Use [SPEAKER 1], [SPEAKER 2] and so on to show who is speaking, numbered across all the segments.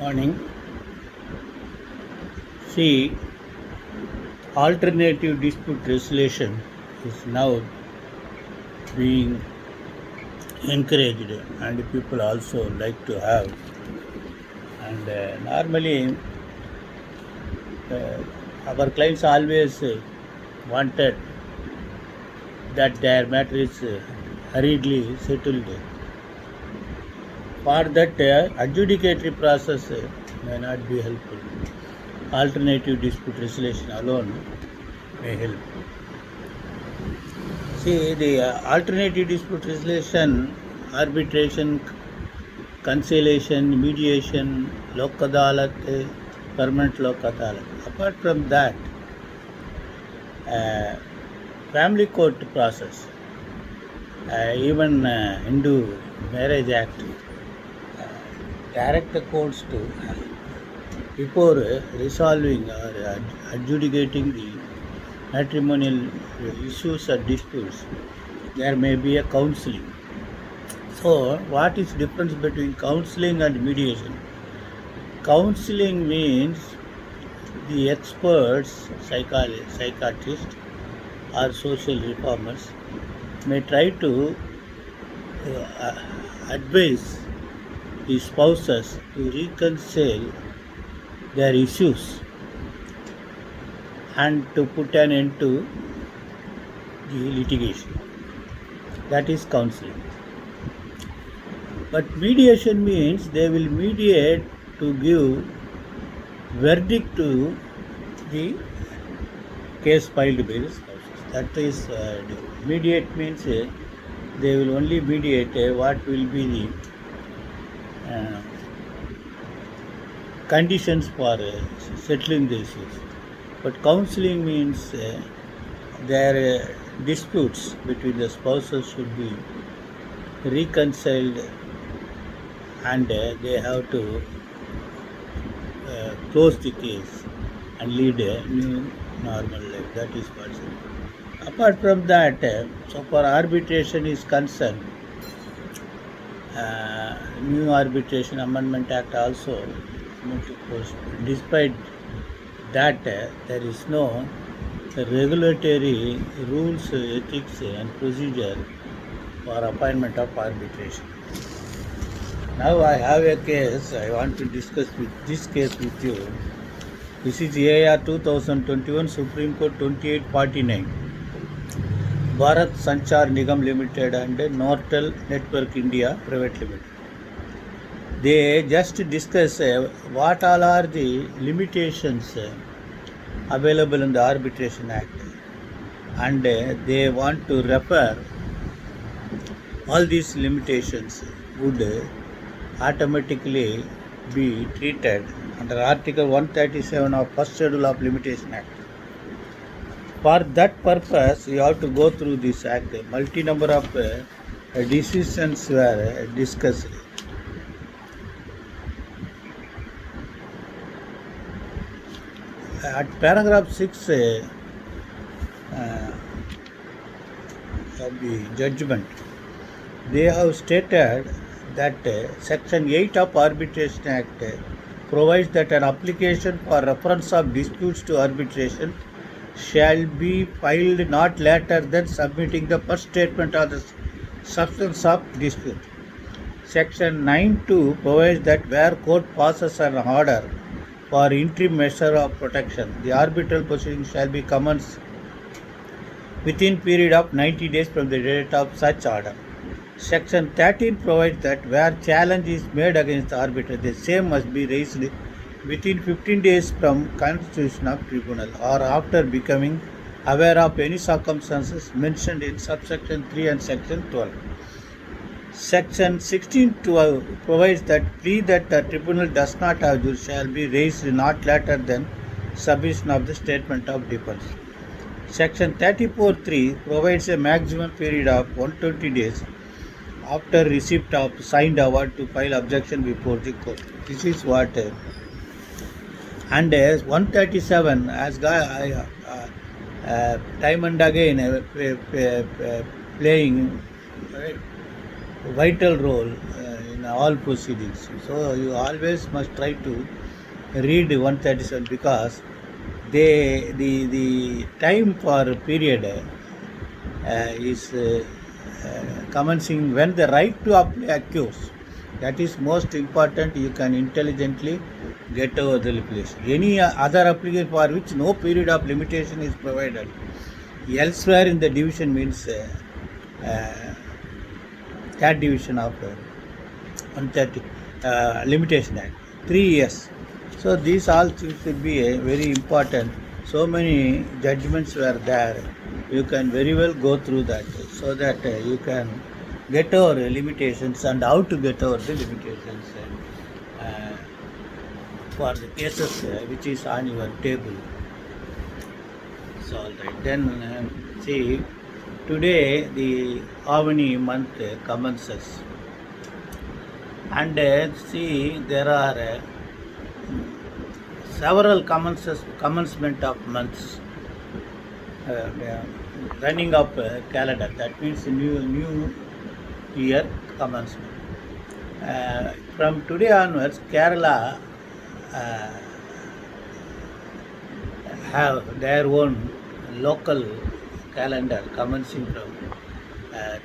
[SPEAKER 1] Morning. See, alternative dispute resolution is now being encouraged, and people also like to have. And normally, our clients always wanted that their matter is hurriedly settled. For that, adjudicatory process may not be helpful. Alternative dispute resolution alone may help. See, the alternative dispute resolution, arbitration, conciliation, mediation, lok adalat, permanent lok adalat. Apart from that, uh, family court process, even Hindu Marriage Act, direct the courts to before resolving or adjudicating the matrimonial issues or disputes, there may be a counseling. So, what is difference between counseling and mediation? Counseling means the experts, psychiatrists, or social reformers may try to advise the spouses to reconcile their issues and to put an end to the litigation. That is counseling. But mediation means they will mediate to give verdict to the case filed by the spouses. That is mediate means they will only mediate what will be the conditions for settling the issues. But counseling means their disputes between the spouses should be reconciled, and they have to close the case and lead a new normal life. That is possible. Apart from that, so far arbitration is concerned, new arbitration amendment act also despite that there is no regulatory rules, ethics and procedure for appointment of arbitration. Now I have a case I want to discuss this case with you. This is AR 2021 Supreme Court 2849. Bharat Sanchar Nigam Limited and Nortel Network India Private Limited. They just discuss what all are the limitations available in the Arbitration Act, and they want to refer all these limitations would automatically be treated under Article 137 of First Schedule of Limitation Act. For that purpose, you have to go through this act. Multi-number of decisions were discussed. At paragraph 6 of the judgment, they have stated that Section 8 of Arbitration Act provides that an application for reference of disputes to arbitration shall be filed not later than submitting the first statement of the substance of dispute. Section 9(2) provides that where court passes an order for interim measure of protection, the arbitral proceeding shall be commenced within period of 90 days from the date of such order. Section 13 provides that where challenge is made against the arbitrator, the same must be raised within 15 days from constitution of tribunal or after becoming aware of any circumstances mentioned in subsection 3 and section 12. Section 16 provides that plea that the tribunal does not have jurisdiction shall be raised not later than submission of the statement of defense. Section 34(3) provides a maximum period of 120 days after receipt of signed award to file objection before the court. This is what and 137 has got time and again playing, right? vital role in all proceedings. So you always must try to read 137 because the time for period is commencing when the right to apply accuse. That is most important. You can intelligently get over the limitation. Any other application for which no period of limitation is provided elsewhere in the division means uh, that division of 130 Limitation Act, 3 years. So these all things will be very important. So many judgments were there. You can very well go through that so that you can get over limitations and how to get over the limitations uh, for the cases which is on your table. So all right. Then see, today the Avani month commences, and see there are several commencement of months uh, running up calendar. That means new year commencement. From today onwards, Kerala uh, have their own local calendar commencing from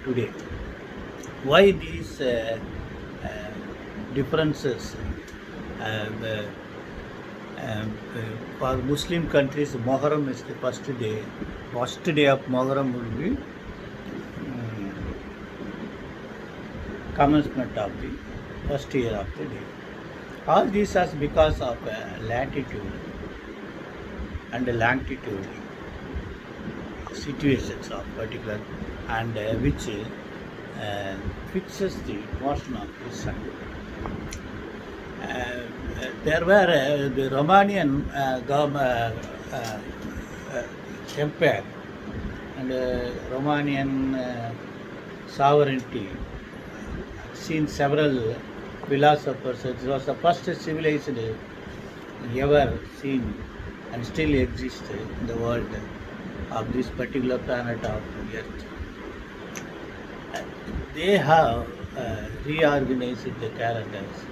[SPEAKER 1] today. Why these uh, differences? The, for Muslim countries, Muharram is the first day. First day of Muharram will be commencement of the first year of the day. All this is because of latitude and longitude situations of particular, and which fixes the motion of the sun. There were the Romanian empire and Romanian sovereignty. Seen several philosophers. It was the first civilized ever seen and still exists in the world of this particular planet of Earth. They have reorganized the calendars.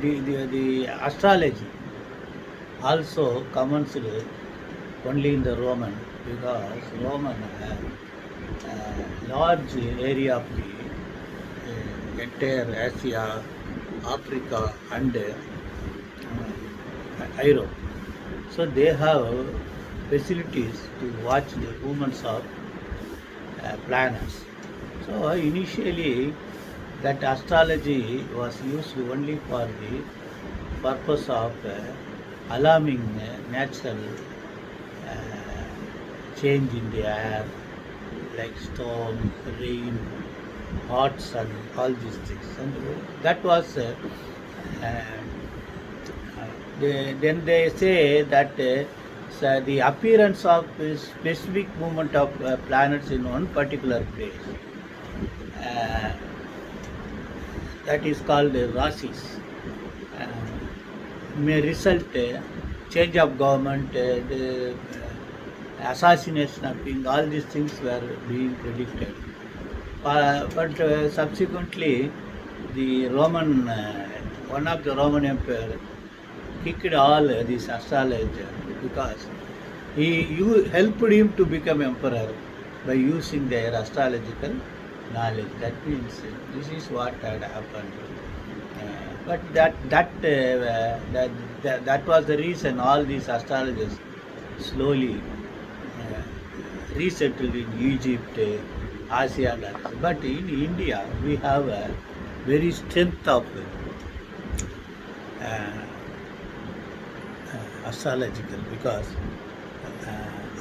[SPEAKER 1] The astrology also commenced only in the Roman, because Roman had large area of the entire Asia, Africa and Europe. So they have facilities to watch the movements of planets. So initially that astrology was used only for the purpose of alarming natural change in the air, like storm, rain, hot sun, all these things. And that was then they say that so the appearance of a specific movement of planets in one particular place, uh, that is called rasis, may result change of government, the assassination of king. All these things were being predicted. But subsequently, the Roman, one of the Roman emperor, kicked all these astrologers because you helped him to become emperor by using their astrological knowledge. That means this is what had happened. But that was the reason all these astrologers slowly resettled in Egypt, Asia, and others. But in India, we have a very strength of astrological, because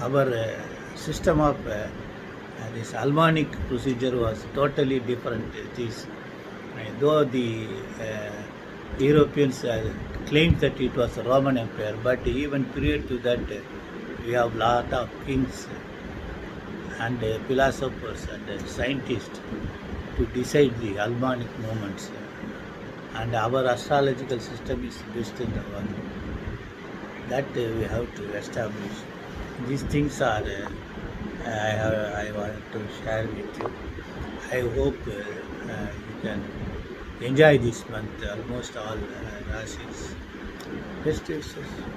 [SPEAKER 1] our system of this Almanic procedure was totally different. Though the Europeans claimed that it was a Roman Empire, but even prior to that, we have lot of kings and philosophers and scientists to decide the Almanic movements. And our astrological system is best in the world. That we have to establish. These things are I want to share with you. I hope you can enjoy this month almost all rasis. Best wishes.